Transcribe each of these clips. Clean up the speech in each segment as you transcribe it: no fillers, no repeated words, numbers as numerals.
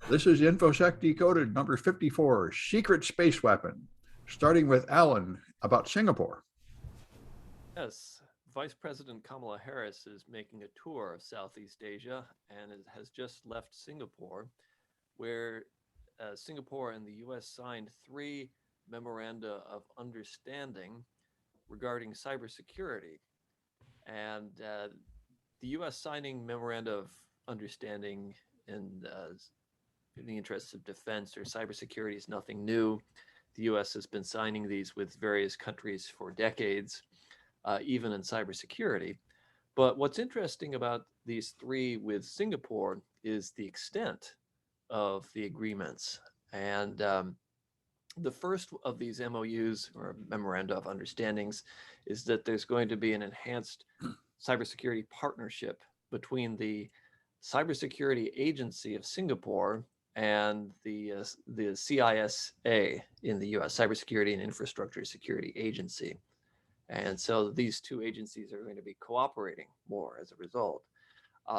This is Infosec Decoded number 54, Secret Space Weapon, starting with Alan about Singapore. Yes, Vice President Kamala Harris is making a tour of Southeast Asia and has just left Singapore, where Singapore and the U.S. signed 3 memoranda of understanding regarding cybersecurity. And the U.S. signing memoranda of understanding in the interests of defense or cybersecurity is nothing new. The U.S. has been signing these with various countries for decades, even in cybersecurity. But what's interesting about these 3 with Singapore is the extent of the agreements. And the first of these MOUs or memoranda of understandings is that there's going to be an enhanced cybersecurity partnership between the Cybersecurity Agency of Singapore and the CISA in the US, Cybersecurity and Infrastructure Security Agency. And so these 2 agencies are going to be cooperating more as a result.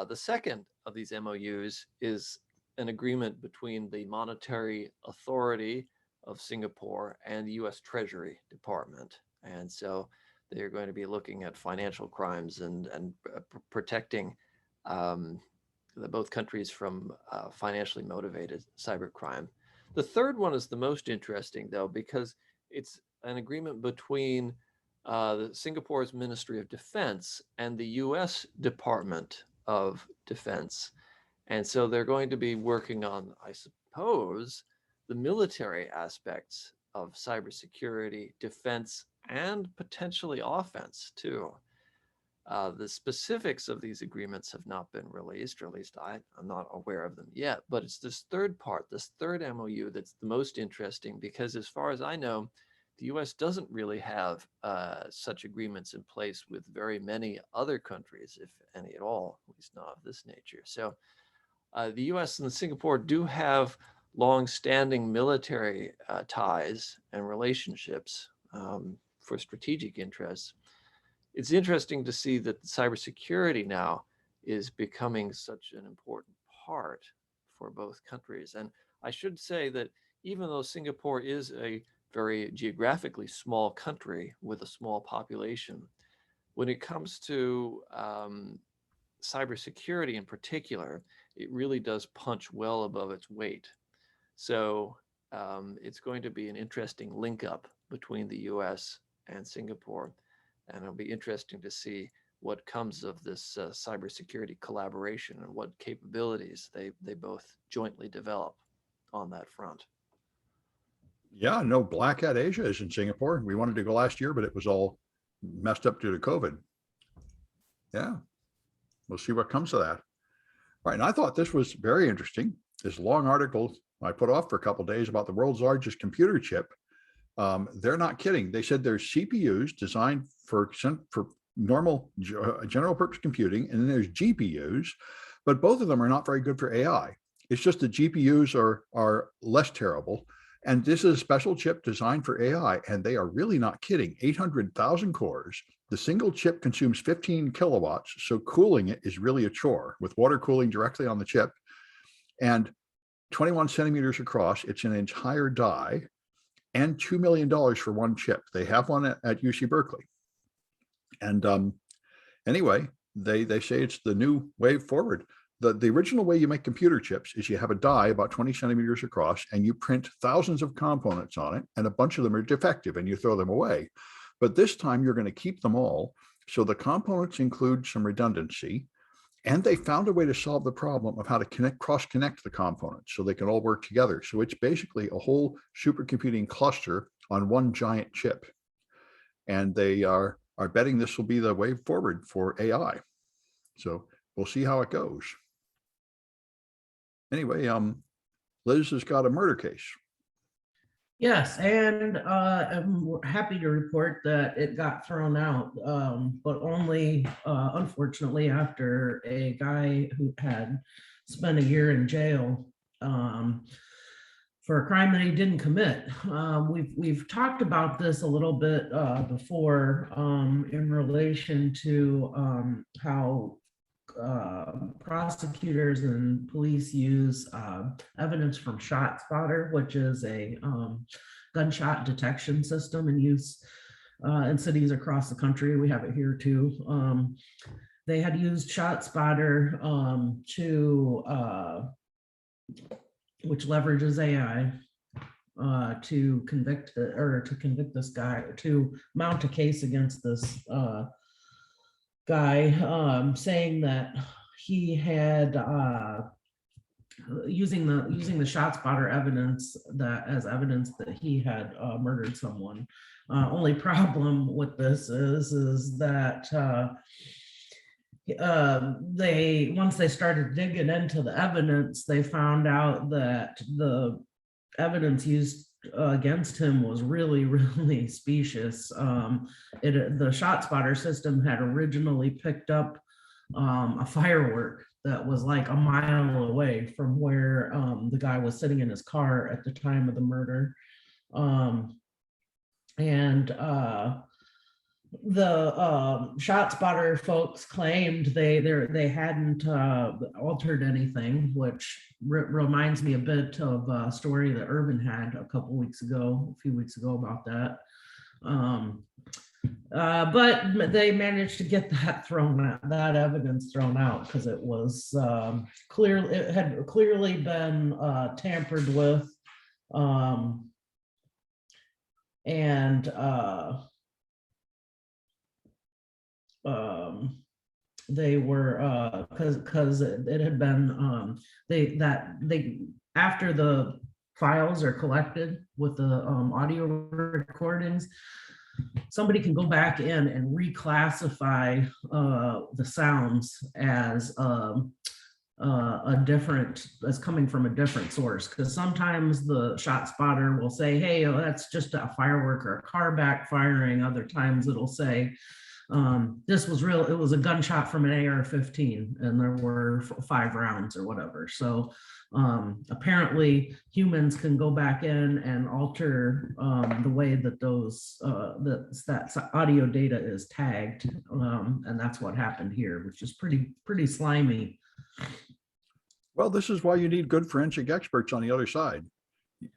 The second of these MOUs is an agreement between the Monetary Authority of Singapore and the US Treasury Department. And so they're going to be looking at financial crimes and protecting both countries from financially motivated cybercrime. The third one is the most interesting, though, because it's an agreement between Singapore's Ministry of Defense and the U.S. Department of Defense. And so they're going to be working on, I suppose, the military aspects of cybersecurity, defense, and potentially offense, too. The specifics of these agreements have not been released, or at least I'm not aware of them yet. But it's this third part, this third MOU, that's the most interesting, because as far as I know, the U.S. doesn't really have such agreements in place with very many other countries, if any at all, at least not of this nature. So the U.S. and Singapore do have long-standing military ties and relationships for strategic interests. It's interesting to see that cybersecurity now is becoming such an important part for both countries. And I should say that even though Singapore is a very geographically small country with a small population, when it comes to cybersecurity in particular, it really does punch well above its weight. So it's going to be an interesting link up between the US and Singapore. And it'll be interesting to see what comes of this cybersecurity collaboration and what capabilities they both jointly develop on that front. Yeah, no, Black Hat Asia is in Singapore. We wanted to go last year, but it was all messed up due to COVID. Yeah, we'll see what comes of that. All right, and I thought this was very interesting. This long article I put off for a couple of days about the world's largest computer chip. They're not kidding. They said there's CPUs designed for normal general purpose computing, and then there's GPUs, but both of them are not very good for AI. It's just the GPUs are less terrible. And this is a special chip designed for AI, and they are really not kidding. 800,000 cores. The single chip consumes 15 kilowatts, so cooling it is really a chore with water cooling directly on the chip. And 21 centimeters across, it's an entire die, and $2 million for one chip. They have one at UC Berkeley. And anyway, they say it's the new way forward. The original way you make computer chips is you have a die about 20 centimeters across, and you print thousands of components on it, and a bunch of them are defective, and you throw them away. But this time you're going to keep them all. So the components include some redundancy, and they found a way to solve the problem of how to cross-connect the components so they can all work together. So it's basically a whole supercomputing cluster on one giant chip. And they are betting this will be the way forward for AI. So we'll see how it goes. Anyway, Liz has got a murder case. Yes, and I'm happy to report that it got thrown out, but only, unfortunately, after a guy who had spent a year in jail for a crime that he didn't commit. We've talked about this a little bit before in relation to how prosecutors and police use evidence from ShotSpotter, which is a gunshot detection system in use in cities across the country. We have it here too. They had used ShotSpotter which leverages AI to convict this guy, or to mount a case against this guy, saying that he had using the ShotSpotter evidence as evidence that he had murdered someone. Only problem with this is that once they started digging into the evidence, they found out that the evidence used against him was really, really specious. The ShotSpotter system had originally picked up a firework that was like a mile away from where the guy was sitting in his car at the time of the murder. The ShotSpotter folks claimed they hadn't altered anything, which reminds me a bit of a story that Irvin had a few weeks ago about that. But they managed to get that evidence thrown out, because it was it had clearly been tampered with, they were because it had been after the files are collected with the audio recordings, somebody can go back in and reclassify the sounds as as coming from a different source, because sometimes the ShotSpotter will say, hey, that's just a firework or a car backfiring. Other times it'll say this was real, it was a gunshot from an AR-15 and there were 5 rounds or whatever. So apparently humans can go back in and alter the way that that audio data is tagged, and that's what happened here, which is pretty slimy. Well, this is why you need good forensic experts on the other side.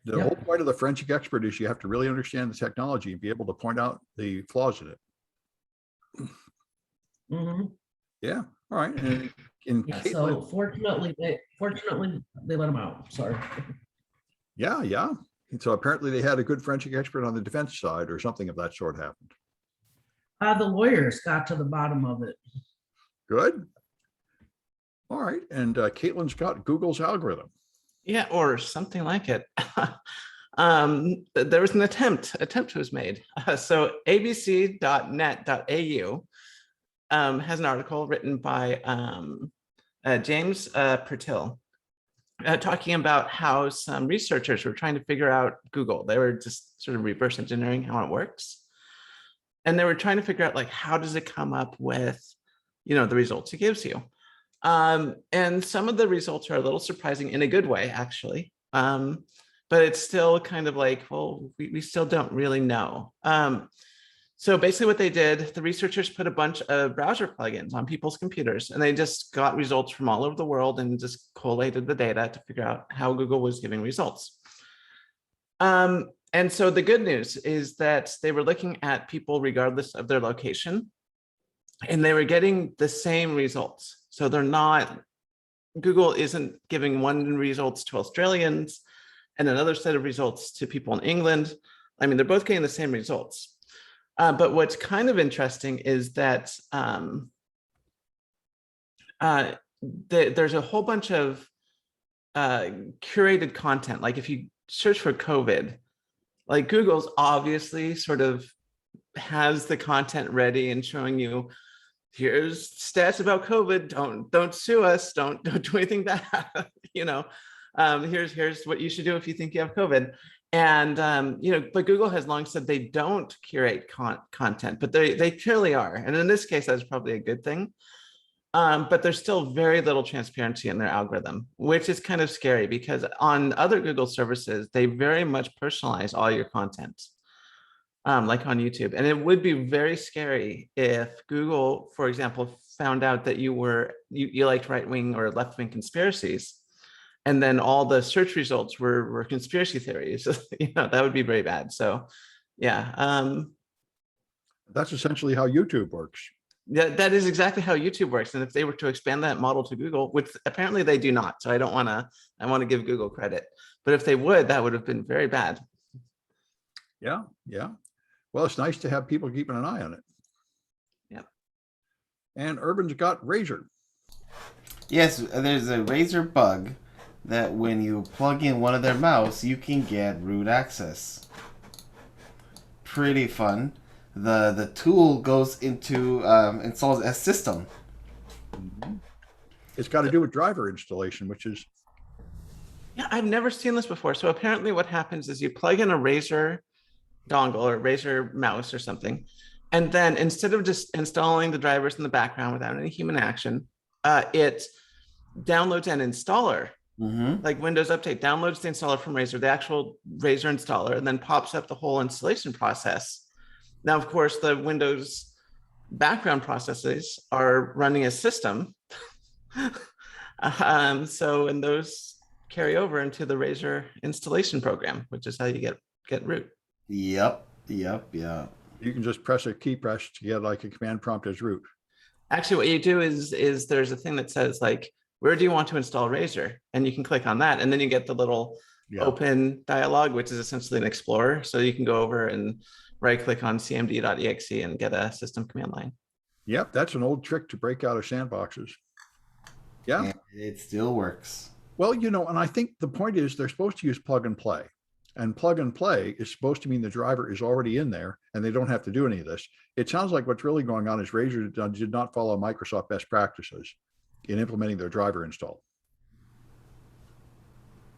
The whole point of the forensic expert is you have to really understand the technology and be able to point out the flaws in it. Mm-hmm. Yeah. All right. And Kaitlyn, so fortunately they let him out. Sorry. Yeah. And so apparently they had a good forensic expert on the defense side, or something of that sort happened. The lawyers got to the bottom of it. Good. All right. And Kaitlyn's got Google's algorithm. Yeah, or something like it. There was an attempt was made. So abc.net.au has an article written by James Pertil talking about how some researchers were trying to figure out Google. They were just sort of reverse engineering how it works. And they were trying to figure out, like, how does it come up with, the results it gives you? And some of the results are a little surprising in a good way, actually. But it's still kind of like, well, we still don't really know. So basically what they did, the researchers put a bunch of browser plugins on people's computers, and they just got results from all over the world and just collated the data to figure out how Google was giving results. And so the good news is that they were looking at people regardless of their location, and they were getting the same results. So Google isn't giving one results to Australians and another set of results to people in England. I mean, they're both getting the same results. But what's kind of interesting is that there's a whole bunch of curated content. Like if you search for COVID, like Google's obviously sort of has the content ready and showing you, here's stats about COVID. Don't sue us. Don't do anything bad. Here's what you should do if you think you have COVID. And but Google has long said they don't curate content, but they clearly are. And in this case, that's probably a good thing. But there's still very little transparency in their algorithm, which is kind of scary, because on other Google services, they very much personalize all your content. Like on YouTube. And it would be very scary if Google, for example, found out that you liked right-wing or left-wing conspiracies, and then all the search results were conspiracy theories, that would be very bad. So yeah, That's essentially how YouTube works. that is exactly how YouTube works. And if they were to expand that model to Google, which apparently they do not, so I want to give Google credit, but if they would, that would have been very bad. Yeah, yeah. Well, it's nice to have people keeping an eye on it. Yeah. And Irvin's got Razor. Yes, there's a Razor bug that when you plug in one of their mouse, you can get root access. Pretty fun. The tool goes into installs a system. It's got to do with driver installation, which is Yeah, I've never seen this before. So apparently what happens is you plug in a Razer dongle or Razer mouse or something, and then instead of just installing the drivers in the background without any human action, it downloads an installer, like Windows Update, downloads the installer from Razer, the actual Razer installer, and then pops up the whole installation process. Now, of course, the Windows background processes are running a system. And those carry over into the Razer installation program, which is how you get root. Yep. you can just press a key press to get like a command prompt as root. Actually, what you do is there's a thing that says like, where do you want to install Razer? And you can click on that, and then you get the little open dialog, which is essentially an explorer. So you can go over and right-click on cmd.exe and get a system command line. Yep, that's an old trick to break out of sandboxes. Yeah. And it still works. Well, and I think the point is they're supposed to use plug and play. And plug and play is supposed to mean the driver is already in there and they don't have to do any of this. It sounds like what's really going on is Razer did not follow Microsoft best practices in implementing their driver install.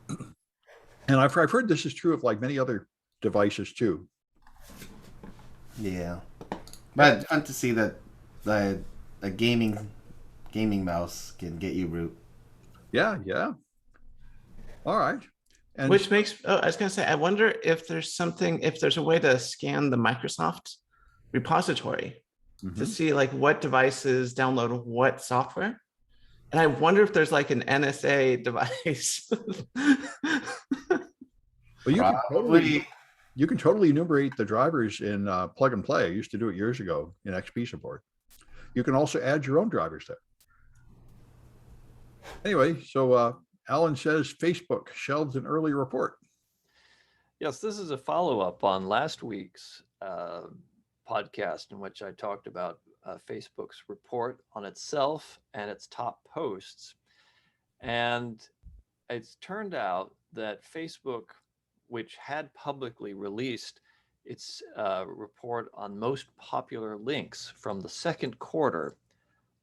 And I've heard this is true of like many other devices too. Yeah. But fun to see that a gaming mouse can get you root. Yeah. All right. And which makes, I was going to say, I wonder if there's a way to scan the Microsoft repository to see like what devices download what software. And I wonder if there's like an NSA device. Well, you can totally enumerate the drivers in plug and play. I used to do it years ago in XP support. You can also add your own drivers there. Anyway, so Alan says Facebook shelved an early report. Yes, this is a follow-up on last week's podcast in which I talked about Facebook's report on itself and its top posts. And it's turned out that Facebook, which had publicly released its report on most popular links from the second quarter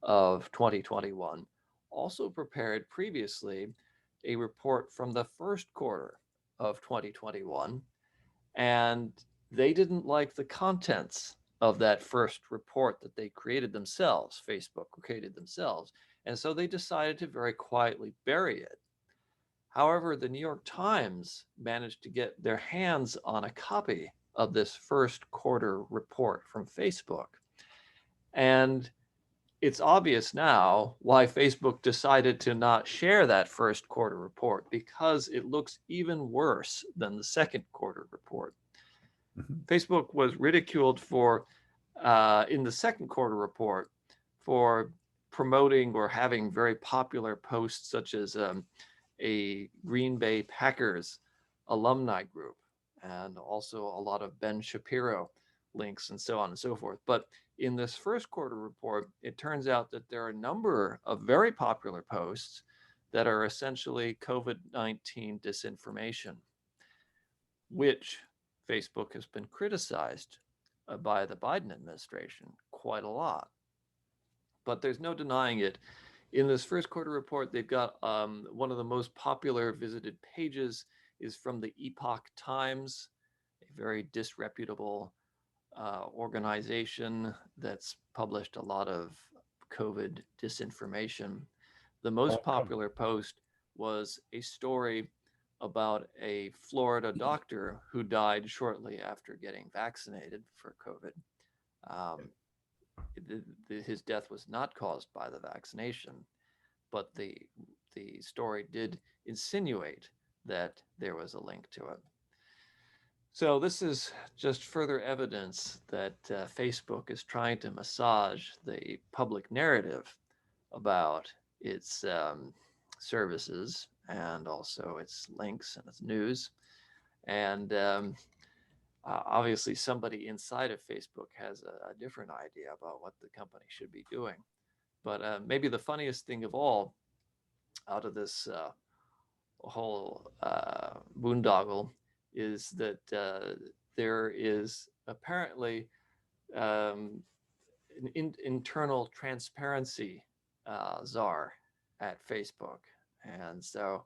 of 2021, also prepared previously a report from the first quarter of 2021, and they didn't like the contents of that first report that they created themselves, Facebook created themselves, and so they decided to very quietly bury it. However, the New York Times managed to get their hands on a copy of this first quarter report from Facebook, and it's obvious now why Facebook decided to not share that first quarter report, because it looks even worse than the second quarter report. Facebook was ridiculed for, in the second quarter report, for promoting or having very popular posts such as a Green Bay Packers alumni group, and also a lot of Ben Shapiro links and so on and so forth. But in this first quarter report, it turns out that there are a number of very popular posts that are essentially COVID-19 disinformation, which Facebook has been criticized by the Biden administration quite a lot. But there's no denying it. In this first quarter report, they've got one of the most popular visited pages is from the Epoch Times, a very disreputable organization that's published a lot of COVID disinformation. The most popular post was a story about a Florida doctor who died shortly after getting vaccinated for COVID. his death was not caused by the vaccination, but the story did insinuate that there was a link to it. So this is just further evidence that Facebook is trying to massage the public narrative about its services and also its links and its news. And obviously somebody inside of Facebook has a different idea about what the company should be doing. But maybe the funniest thing of all out of this whole boondoggle is that there is apparently an internal transparency czar at Facebook. And so,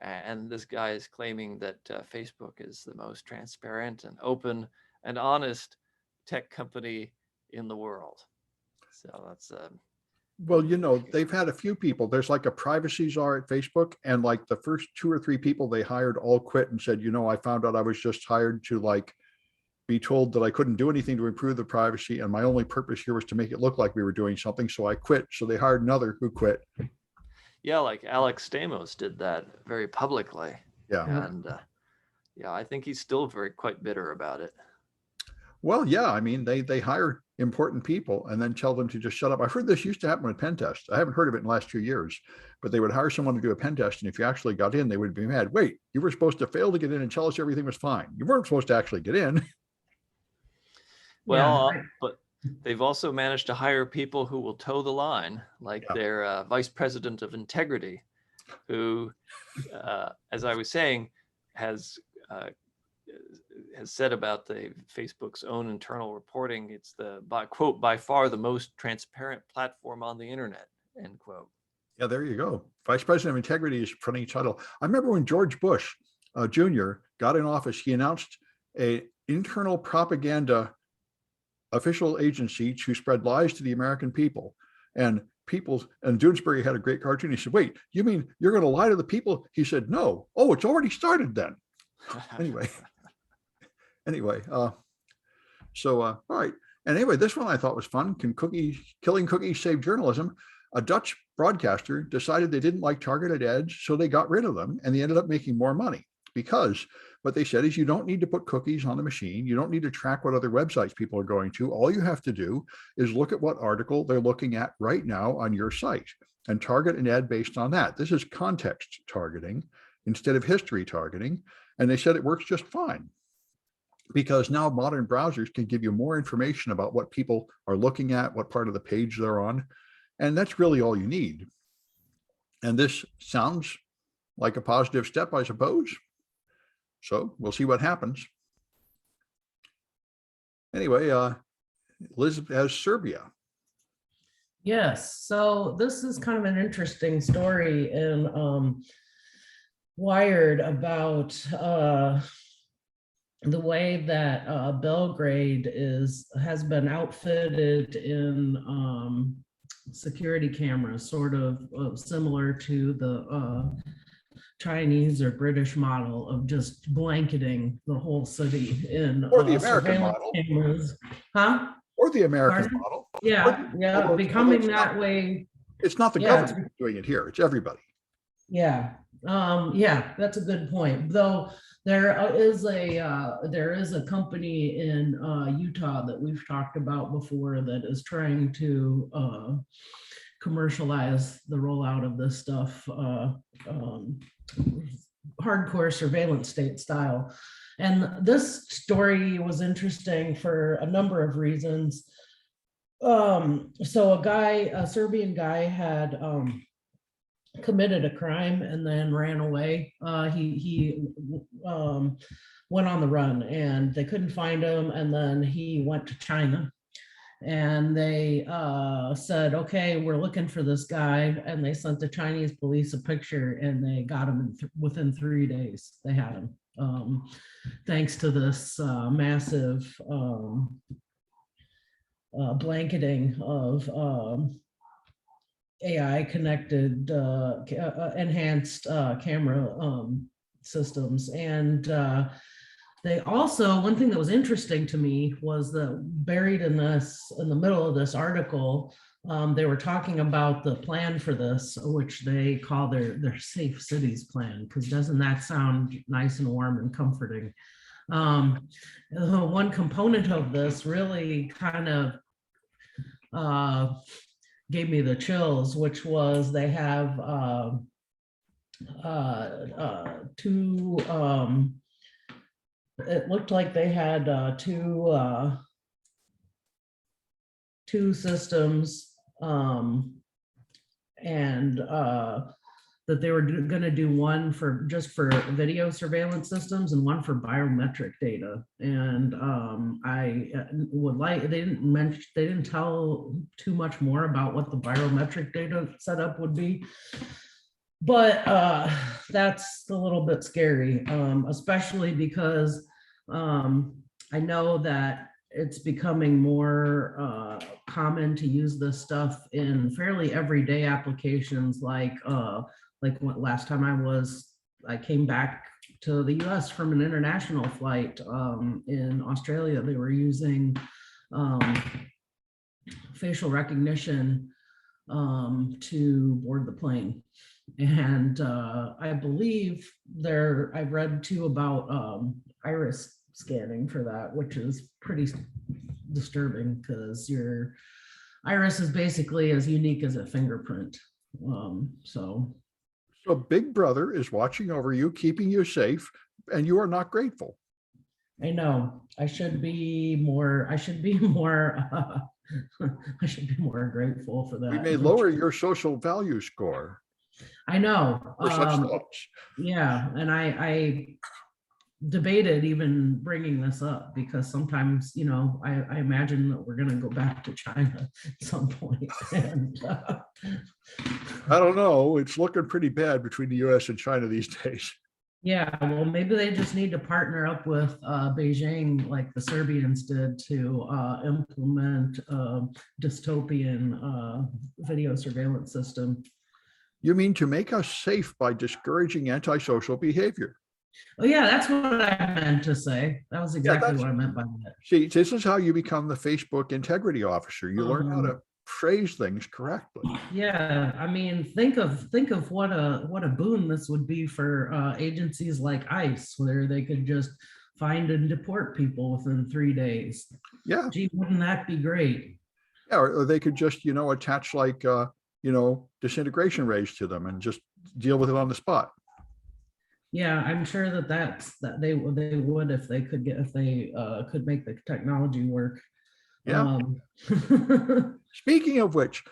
and this guy is claiming that Facebook is the most transparent and open and honest tech company in the world. So that's Well, you know, they've had a few people. There's like a privacy czar at Facebook, and like the first 2 or 3 people they hired all quit and said, you know, I found out I was just hired to like be told that I couldn't do anything to improve the privacy, and my only purpose here was to make it look like we were doing something. So I quit. So they hired another who quit. yeah, like Alex Stamos did that very publicly. Yeah. And yeah, I think he's still quite bitter about it. Well, yeah, I mean, they hire important people and then tell them to just shut up. I've heard this used to happen with pen tests. I haven't heard of it in the last 2 years, but they would hire someone to do a pen test, and if you actually got in, they would be mad. Wait, you were supposed to fail to get in and tell us everything was fine. You weren't supposed to actually get in. Well, but they've also managed to hire people who will toe the line, like their vice president of integrity, who, as I was saying, has said about the Facebook's own internal reporting, it's the quote, by far the most transparent platform on the internet, end quote. Yeah, there you go. Vice president of integrity is a funny title. I remember when George Bush Jr. got in office, he announced a internal propaganda official agency to spread lies to the American people. And Doonesbury had a great cartoon. He said, wait, you mean you're going to lie to the people? He said, no. Oh, it's already started then. Anyway, all right. And anyway, this one I thought was fun. Killing cookies save journalism? A Dutch broadcaster decided they didn't like targeted ads, so they got rid of them, and they ended up making more money, because what they said is you don't need to put cookies on the machine. You don't need to track what other websites people are going to. All you have to do is look at what article they're looking at right now on your site and target an ad based on that. This is context targeting instead of history targeting. And they said it works just fine, because now modern browsers can give you more information about what people are looking at, what part of the page they're on. And that's really all you need. And this sounds like a positive step, I suppose. So we'll see what happens. Anyway, Liz has Serbia. Yes, so this is kind of an interesting story in Wired about the way that Belgrade has been outfitted in security cameras, sort of similar to the Chinese or British model of just blanketing the whole city in Or the American model. cameras. Huh? Or the American Pardon? model. Yeah, becoming that way. It's not the government doing it here, it's everybody. Yeah, that's a good point. Though there is a company in Utah that we've talked about before that is trying to commercialize the rollout of this stuff, hardcore surveillance state style. And this story was interesting for a number of reasons. So a Serbian guy had committed a crime and then ran away. He went on the run and they couldn't find him. And then he went to China. And they said, okay, we're looking for this guy. And they sent the Chinese police a picture and they got him within 3 days. They had him, thanks to this massive blanketing of AI connected enhanced camera systems. And They also, one thing that was interesting to me was that buried in the middle of this article, they were talking about the plan for this, which they call their safe cities plan, because doesn't that sound nice and warm and comforting? One component of this really kind of gave me the chills, which was they have two, it looked like they had two systems, and that they were going to do one for just for video surveillance systems and one for biometric data. And I would like, they didn't tell too much more about what the biometric data setup would be. But that's a little bit scary, especially because I know that it's becoming more common to use this stuff in fairly everyday applications, like last time I came back to the US from an international flight in Australia. They were using facial recognition to board the plane. And I believe I've read too about iris scanning for that, which is pretty disturbing because your iris is basically as unique as a fingerprint. So Big Brother is watching over you, keeping you safe, and you are not grateful. I know I should be more grateful for that. We may lower your social value score. I know. For such thoughts. Yeah, and I debated even bringing this up because sometimes, I imagine that we're going to go back to China at some point. And, I don't know. It's looking pretty bad between the US and China these days. Yeah, well, maybe they just need to partner up with Beijing like the Serbians did to implement a dystopian video surveillance system. You mean to make us safe by discouraging antisocial behavior? Oh yeah, that's what I meant to say. That was exactly what I meant by that. See, this is how you become the Facebook integrity officer. You learn how to phrase things correctly. Yeah, I mean, think of what a boon this would be for agencies like ICE, where they could just find and deport people within 3 days. Yeah. Gee, wouldn't that be great? Yeah, or they could just, attach like, disintegration rays to them and just deal with it on the spot. Yeah, I'm sure that they would if they could make the technology work. Yeah. Speaking of which,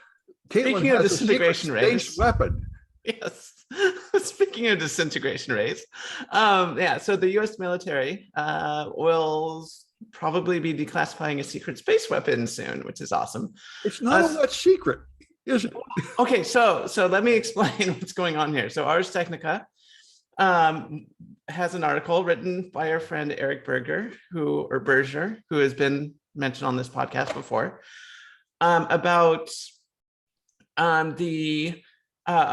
Kaitlyn Speaking of has a secret disintegration rays. space weapon. Yes. Speaking of disintegration rays, so the U.S. military will probably be declassifying a secret space weapon soon, which is awesome. It's not all that secret, is it? Okay, so let me explain what's going on here. So Ars Technica has an article written by our friend Eric Berger, who has been mentioned on this podcast before, about a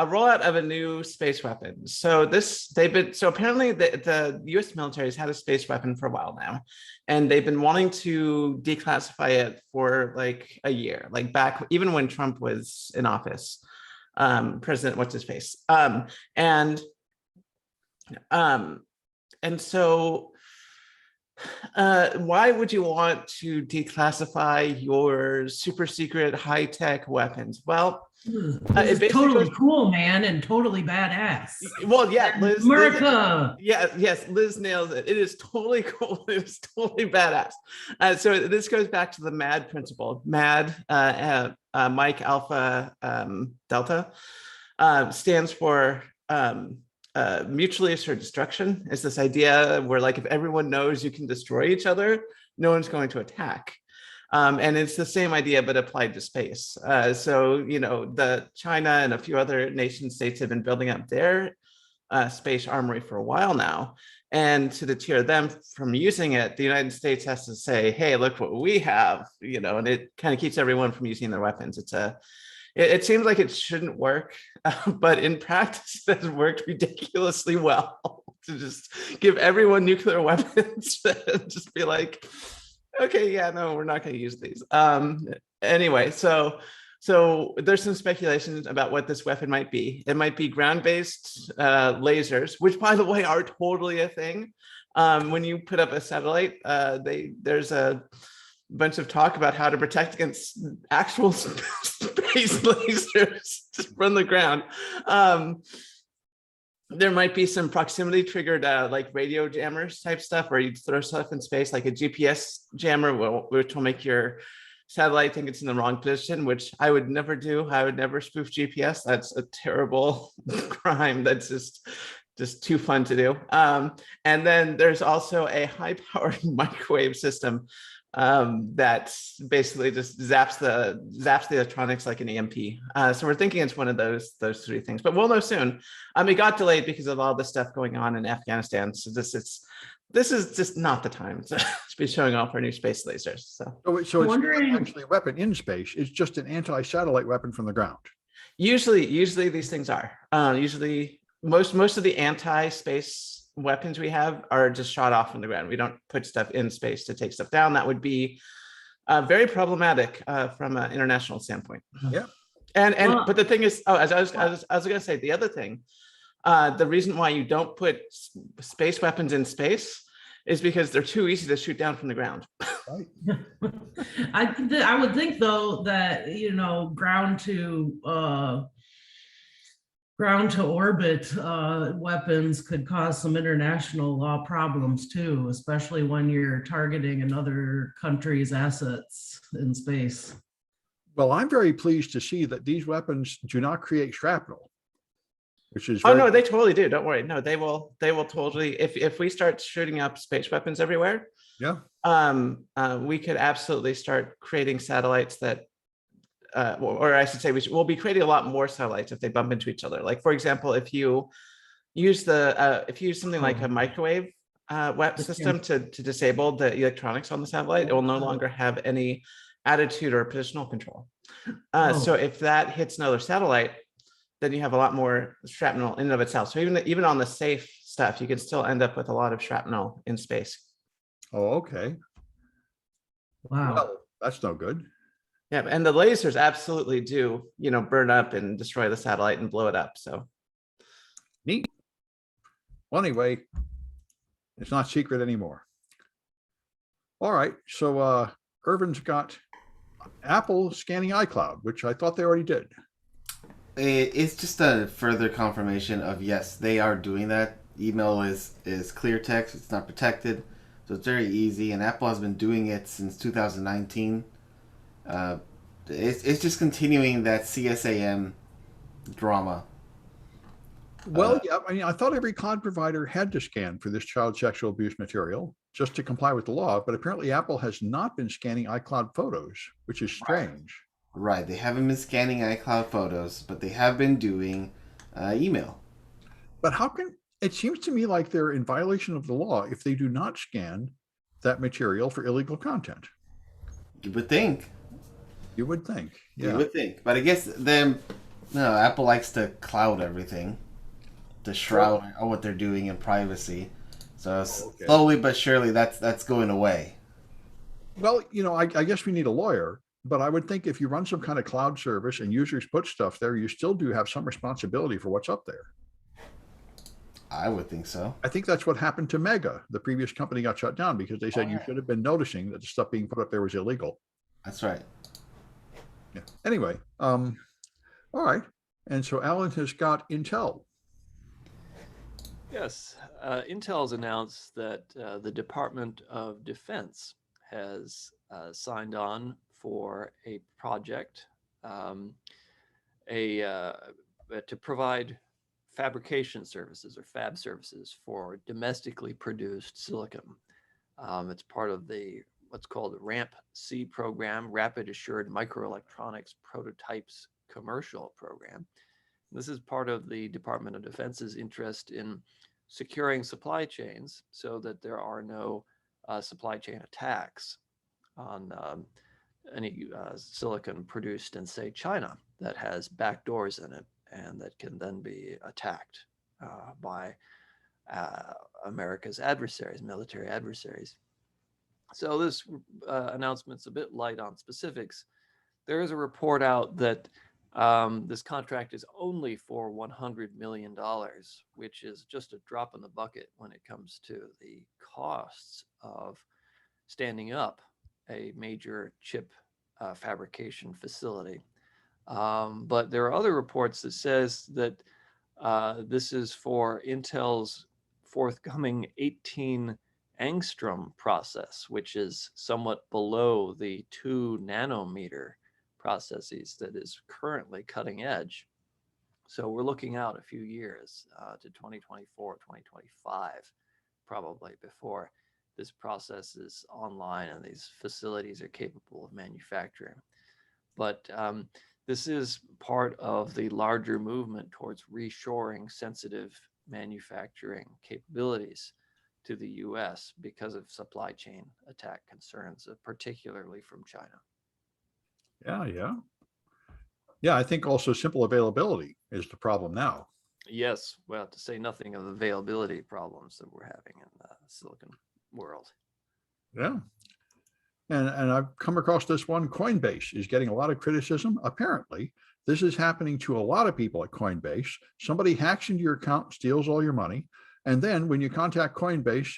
rollout of a new space weapon. So apparently the U.S. military has had a space weapon for a while now, and they've been wanting to declassify it for like a year, like back even when Trump was in office, President what's his face, and so why would you want to declassify your super secret high-tech weapons? Well, it's totally cool, man, and totally badass. Well, yeah, Liz. America. Yes, Liz nails it. It is totally cool. It is totally badass. So this goes back to the MAD principle. MAD, Mike Alpha Delta, stands for mutually assured destruction. Is this idea where, like, if everyone knows you can destroy each other, no one's going to attack. And it's the same idea, but applied to space. So, the China and a few other nation states have been building up their space armory for a while now. And to deter them from using it, the United States has to say, hey, look what we have, and it kind of keeps everyone from using their weapons. It seems like it shouldn't work, but in practice, it has worked ridiculously well. to just give everyone nuclear weapons and just be like, okay, yeah, no, we're not going to use these. Anyway, so there's some speculation about what this weapon might be. It might be ground-based lasers, which, by the way, are totally a thing. When you put up a satellite, there's a bunch of talk about how to protect against actual space lasers from the ground. There might be some proximity triggered like radio jammers type stuff where you throw stuff in space, like a GPS jammer, which will make your satellite think it's in the wrong position, which I would never do. I would never spoof GPS. That's a terrible crime. That's just too fun to do. And then there's also a high-powered microwave system that basically just zaps the electronics like an EMP. So we're thinking it's one of those three things, but we'll know soon. It got delayed because of all the stuff going on in Afghanistan. So this is just not the time to be showing off our new space lasers. So So it's not Wondering- actually a weapon in space. It's just an anti-satellite weapon from the ground. usually these things are usually most of the anti-space weapons we have are just shot off from the ground. We don't put stuff in space to take stuff down. That would be very problematic from an international standpoint. Yeah. But the thing is, as I was going to say, the other thing, the reason why you don't put space weapons in space is because they're too easy to shoot down from the ground. Right. I would think though that, you know, ground to orbit weapons could cause some international law problems too, especially when you're targeting another country's assets in space. Well, I'm very pleased to see that these weapons do not create shrapnel, which is Oh very- no, they totally do. Don't worry. No, they will totally. If we start shooting up space weapons everywhere, yeah. we could absolutely start creating satellites that, or I should say, we'll be creating a lot more satellites if they bump into each other. Like for example, if you use something like a microwave web system to disable the electronics on the satellite, it will no longer have any attitude or positional control. So if that hits another satellite, then you have a lot more shrapnel in and of itself. So even on the safe stuff, you can still end up with a lot of shrapnel in space. Oh, okay. Wow. Well, that's no good. Yeah, and the lasers absolutely do, burn up and destroy the satellite and blow it up. So Neat. Well, anyway, it's not secret anymore. All right. So Irvin's got Apple scanning iCloud, which I thought they already did. It's just a further confirmation of, yes, they are doing that. Email is clear text. It's not protected. So it's very easy. And Apple has been doing it since 2019. It's just continuing that CSAM drama. Well, yeah, I mean, I thought every cloud provider had to scan for this child sexual abuse material just to comply with the law, but apparently Apple has not been scanning iCloud photos, which is strange. Right. They haven't been scanning iCloud photos, but they have been doing email. But how can, it seems to me like they're in violation of the law if they do not scan that material for illegal content. You would think. You would think. Yeah. You would think. But I guess Apple likes to cloud everything, to shroud what they're doing in privacy. So slowly but surely that's going away. Well, I guess we need a lawyer, but I would think if you run some kind of cloud service and users put stuff there, you still do have some responsibility for what's up there. I would think so. I think that's what happened to Mega. The previous company got shut down because they said you should have been noticing that the stuff being put up there was illegal. That's right. Yeah. Anyway, all right. And so Alan has got Intel. Yes, Intel's announced that the Department of Defense has signed on for a project to provide fabrication services or fab services for domestically produced silicon. It's part of what's called the RAMP-C program, Rapid Assured Microelectronics Prototypes Commercial Program. This is part of the Department of Defense's interest in securing supply chains so that there are no supply chain attacks on any silicon produced in, say, China that has backdoors in it and that can then be attacked by America's adversaries, military adversaries. So this announcement's a bit light on specifics. There is a report out that this contract is only for $100 million, which is just a drop in the bucket when it comes to the costs of standing up a major chip fabrication facility. But there are other reports that says that this is for Intel's forthcoming 18 angstrom process, which is somewhat below the 2 nanometer processes that is currently cutting edge. So we're looking out a few years to 2024, 2025, probably, before this process is online and these facilities are capable of manufacturing. But this is part of the larger movement towards reshoring sensitive manufacturing capabilities to the US because of supply chain attack concerns, particularly from China. Yeah, I think also simple availability is the problem now. Yes, well, to say nothing of the availability problems that we're having in the silicon world. Yeah. And I've come across this one. Coinbase is getting a lot of criticism. Apparently, this is happening to a lot of people at Coinbase. Somebody hacks into your account, steals all your money. And then when you contact Coinbase,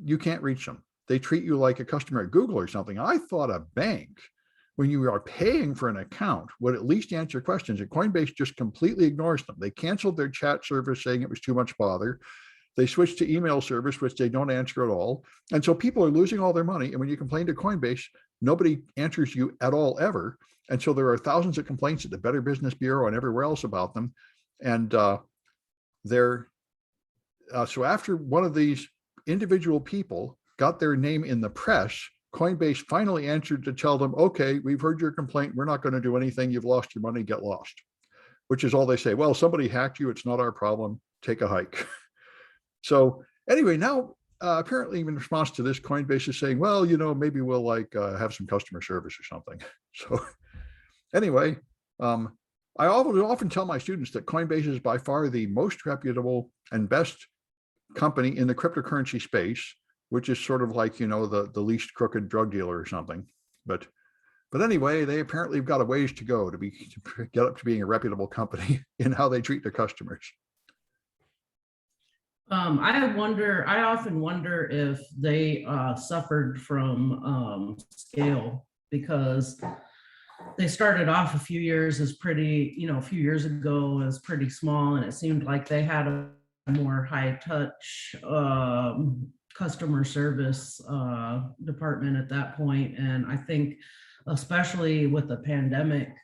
you can't reach them. They treat you like a customer at Google or something. I thought a bank, when you are paying for an account, would at least answer questions. And Coinbase just completely ignores them. They canceled their chat service saying it was too much bother. They switched to email service, which they don't answer at all. And so people are losing all their money. And when you complain to Coinbase, nobody answers you at all, ever. And so there are thousands of complaints at the Better Business Bureau and everywhere else about them. And so after one of these individual people got their name in the press, Coinbase finally answered to tell them, okay, we've heard your complaint. We're not going to do anything. You've lost your money, get lost, which is all they say. Well, somebody hacked you. It's not our problem. Take a hike. So anyway, now apparently in response to this, Coinbase is saying, well, maybe we'll have some customer service or something. So anyway, I often tell my students that Coinbase is by far the most reputable and best company in the cryptocurrency space, which is sort of like, the least crooked drug dealer or something. But anyway, they apparently have got a ways to go to get up to being a reputable company in how they treat their customers. I often wonder if they suffered from scale, because they started off a few years ago as pretty small, and it seemed like they had a more high touch customer service department at that point. And I think especially with the pandemic,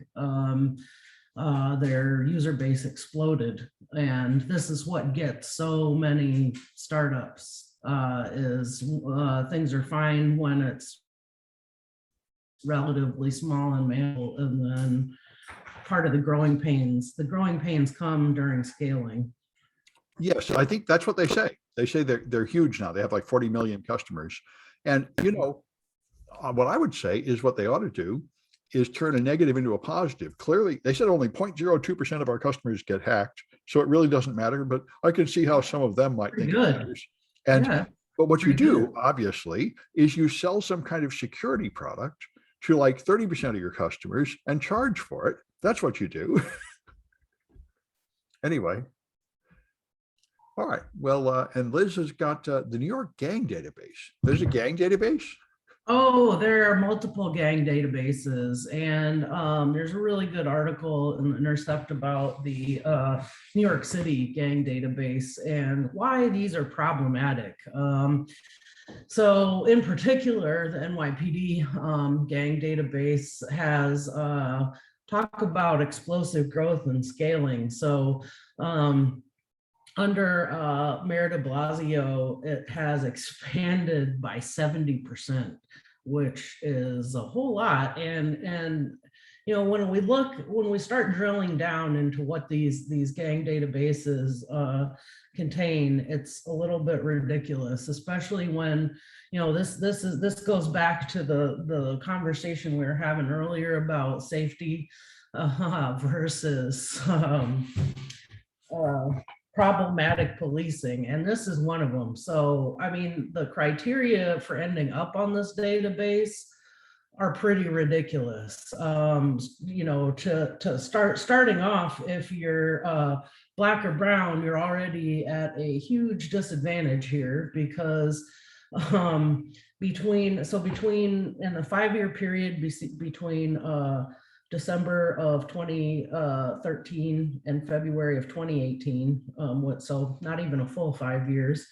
their user base exploded. And this is what gets so many startups is things are fine when it's relatively small and manual, and then part of the growing pains come during scaling. Yes, I think that's what they say. They say they're huge now. They have like 40 million customers. And, what I would say is what they ought to do is turn a negative into a positive. Clearly, they said only 0.02% of our customers get hacked, so it really doesn't matter. But I can see how some of them might think it matters. And Yeah, but what you pretty do, good. obviously, is you sell some kind of security product to like 30% of your customers and charge for it. That's what you do. Anyway. All right. Well, and Liz has got the New York gang database. There's a gang database? Oh, there are multiple gang databases, and there's a really good article in the Intercept about the New York City gang database and why these are problematic. So in particular, the NYPD gang database has talk about explosive growth and scaling. So under Mayor de Blasio, it has expanded by 70%, which is a whole lot. And when we start drilling down into what these gang databases contain, it's a little bit ridiculous, especially when this goes back to the conversation we were having earlier about safety versus problematic policing, and this is one of them. So, I mean, the criteria for ending up on this database are pretty ridiculous. You know, to starting off, if you're Black or brown, you're already at a huge disadvantage here, because between in the 5-year period between December of 2013 and February of 2018, so not even a full 5 years,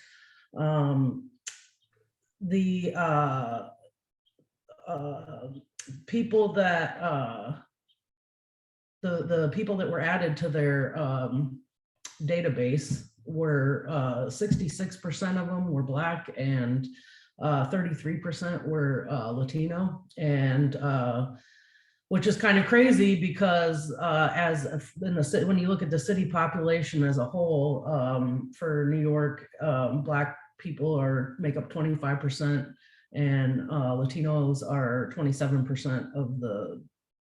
the people that the people that were added to their database were 66% of them were Black, and 33% were Latino, and which is kind of crazy, because when you look at the city population as a whole, for New York, Black people make up 25%, and Latinos are 27% of the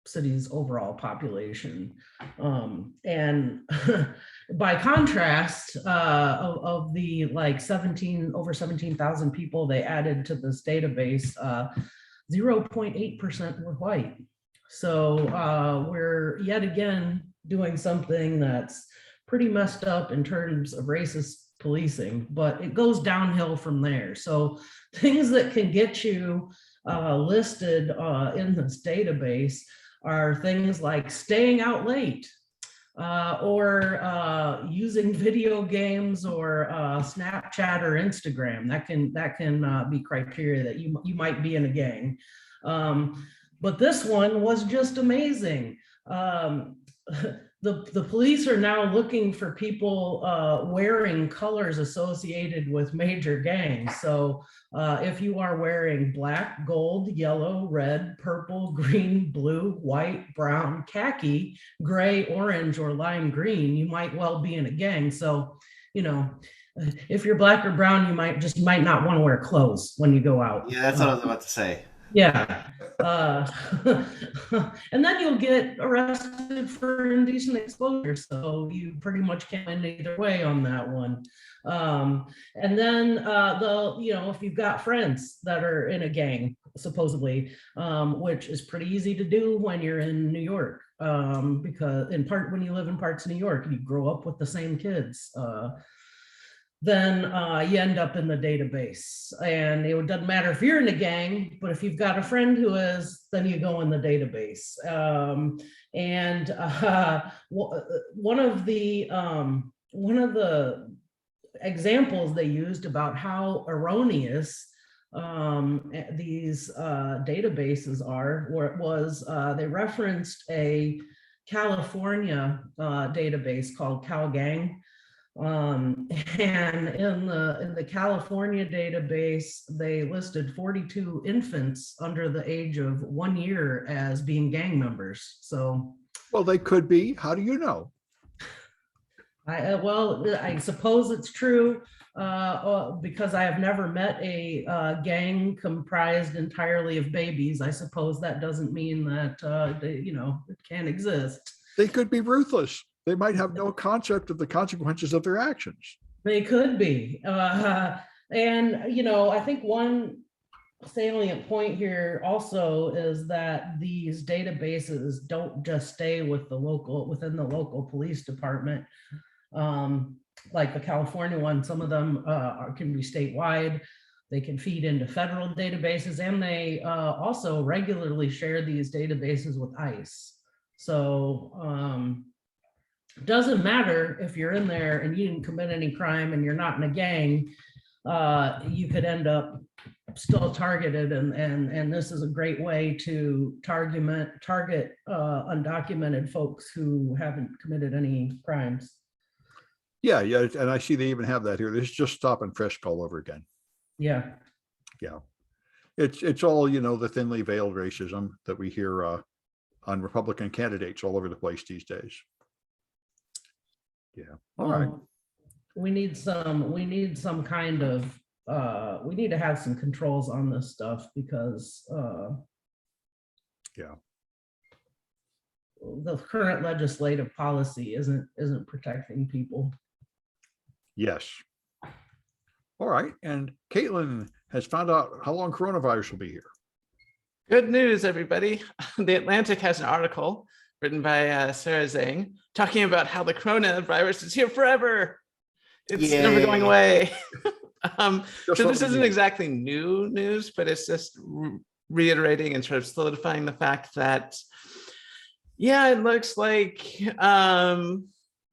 city's overall population. And by contrast, of the like over 17,000 people they added to this database, 0.8% were white. So we're yet again doing something that's pretty messed up in terms of racist policing, but it goes downhill from there. So things that can get you listed in this database are things like staying out late, or using video games, or Snapchat or Instagram. That can be criteria that you might be in a gang. But this one was just amazing. The police are now looking for people wearing colors associated with major gangs. So if you are wearing black, gold, yellow, red, purple, green, blue, white, brown, khaki, gray, orange, or lime green, you might well be in a gang. So, you know, if you're Black or brown, you might not want to wear clothes when you go out. Yeah, that's what I was about to say. Yeah. And then you'll get arrested for indecent exposure. So you pretty much can't win either way on that one. And then if you've got friends that are in a gang, supposedly, which is pretty easy to do when you're in New York, because when you live in parts of New York, you grow up with the same kids. Then you end up in the database. And it doesn't matter if you're in a gang, but if you've got a friend who is, then you go in the database. One of the examples they used about how erroneous these databases are, was they referenced a California database called CalGang. And in the California database, they listed 42 infants under the age of 1 year as being gang members. So, well, they could be. How do you know? I suppose it's true, because I have never met a gang comprised entirely of babies. I suppose that doesn't mean that it can't exist. They could be ruthless. They might have no concept of the consequences of their actions. They could be. I think one salient point here also is that these databases don't just stay within the local police department. Like the California one, some of them can be statewide. They can feed into federal databases, and they also regularly share these databases with ICE. So, doesn't matter if you're in there and you didn't commit any crime and you're not in a gang, you could end up still targeted, and this is a great way to target undocumented folks who haven't committed any crimes. Yeah, and I see they even have that here. This is just stop and frisk all over again. Yeah. It's all, the thinly veiled racism that we hear on Republican candidates all over the place these days. Yeah. All right. We need some kind of we need to have some controls on this stuff, because the current legislative policy isn't protecting people. Yes. All right. And Kaitlyn has found out how long coronavirus will be here. Good news, everybody. The Atlantic has an article written by Sarah Zhang talking about how the coronavirus is here forever. It's never going Yay. away. Just So what this we isn't need. exactly new news, but it's just reiterating and sort of solidifying the fact that, yeah, it looks like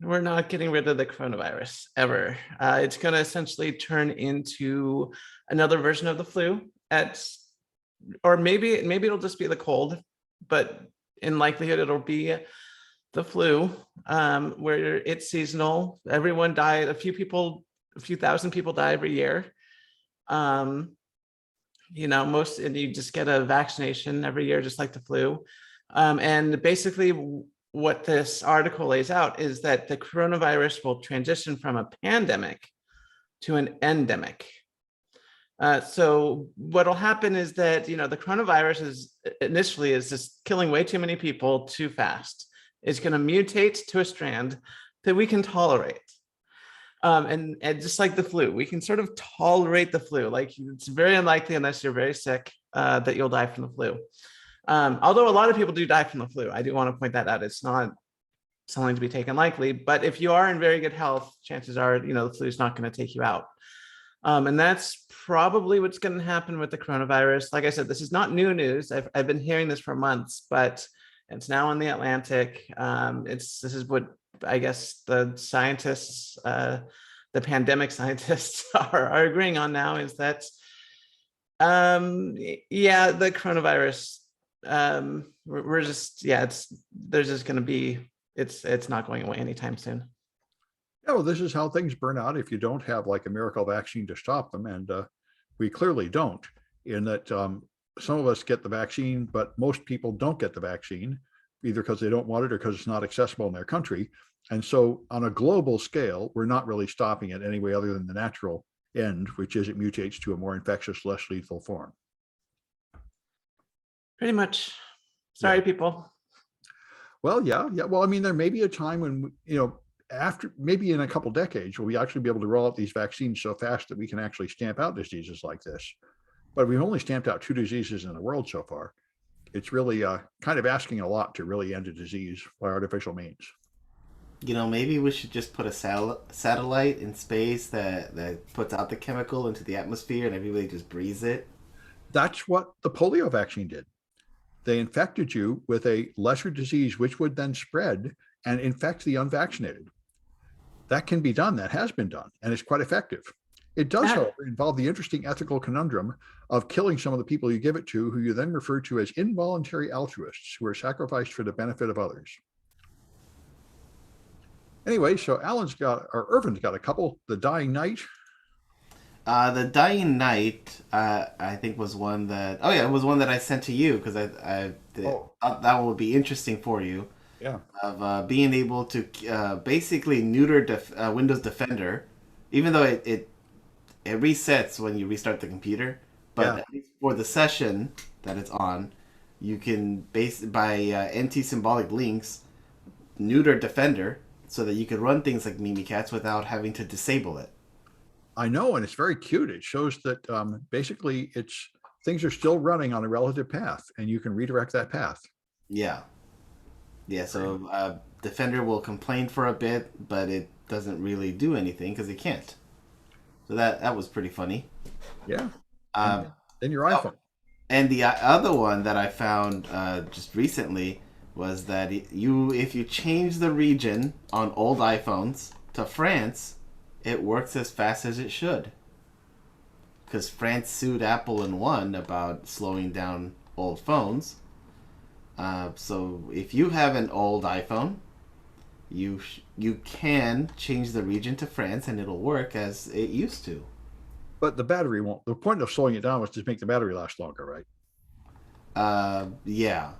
we're not getting rid of the coronavirus ever. It's going to essentially turn into another version of the flu or maybe it'll just be the cold, but in likelihood it'll be the flu, where it's seasonal. Everyone died. A few thousand people die every year. And you just get a vaccination every year, just like the flu. And basically what this article lays out is that the coronavirus will transition from a pandemic to an endemic. So what'll happen is that, the coronavirus is just killing way too many people too fast. It's going to mutate to a strand that we can tolerate. And just like the flu, we can sort of tolerate the flu. Like, it's very unlikely, unless you're very sick, that you'll die from the flu. Although a lot of people do die from the flu. I do want to point that out. It's not something to be taken lightly, but if you are in very good health, chances are, the flu is not going to take you out. And that's probably what's going to happen with the coronavirus. Like I said, this is not new news. I've been hearing this for months, but it's now in the Atlantic. This is what I guess the scientists, the pandemic scientists are agreeing on now, is that, the coronavirus, it's not going away anytime soon. Yeah, well, this is how things burn out if you don't have like a miracle vaccine to stop them. And we clearly don't, in that some of us get the vaccine, but most people don't get the vaccine, either because they don't want it or because it's not accessible in their country. And so on a global scale, we're not really stopping it any way other than the natural end, which is it mutates to a more infectious, less lethal form. Pretty much. Sorry, people. Well, yeah. Well, I mean, there may be a time when, after maybe in a couple decades, will we actually be able to roll out these vaccines so fast that we can actually stamp out diseases like this. But we've only stamped out 2 diseases in the world so far. It's really kind of asking a lot to really end a disease by artificial means. Maybe we should just put a satellite in space that puts out the chemical into the atmosphere and everybody just breathes it. That's what the polio vaccine did. They infected you with a lesser disease, which would then spread and infect the unvaccinated. That can be done. That has been done, and it's quite effective. It does, however, involve the interesting ethical conundrum of killing some of the people you give it to, who you then refer to as involuntary altruists, who are sacrificed for the benefit of others. Anyway, so Irvin's got a couple. The Dying Night. The Dying Night, I think was one that, it was one that I sent to you because I thought that would be interesting for you. Yeah. Of being able to basically neuter Windows Defender, even though it resets when you restart the computer. But at least for the session that it's on, you can by anti-symbolic links neuter Defender so that you can run things like Mimikatz without having to disable it. I know, and it's very cute. It shows that basically things are still running on a relative path, and you can redirect that path. Yeah. So Defender will complain for a bit, but it doesn't really do anything because it can't. So that was pretty funny. Yeah. In your iPhone. And the other one that I found just recently was that if you change the region on old iPhones to France, it works as fast as it should. Because France sued Apple and won about slowing down old phones. So if you have an old iPhone, you can change the region to France and it'll work as it used to. But the battery won't. The point of slowing it down was to make the battery last longer, right? Yeah.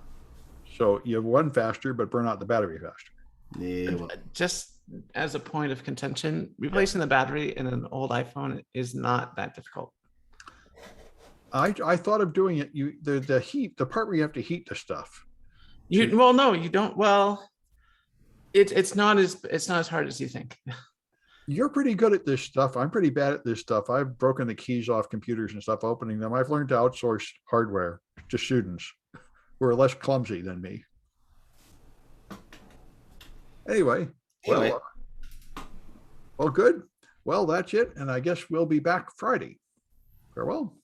So you run faster, but burn out the battery faster. Yeah, well, just as a point of contention, replacing the battery in an old iPhone is not that difficult. I thought of doing it. The heat, the part where you have to heat the stuff. No, you don't. Well, it's not as hard as you think. You're pretty good at this stuff. I'm pretty bad at this stuff. I've broken the keys off computers and stuff, opening them. I've learned to outsource hardware to students who are less clumsy than me. Anyway, Anyway. well, good. Well, that's it. And I guess we'll be back Friday. Farewell.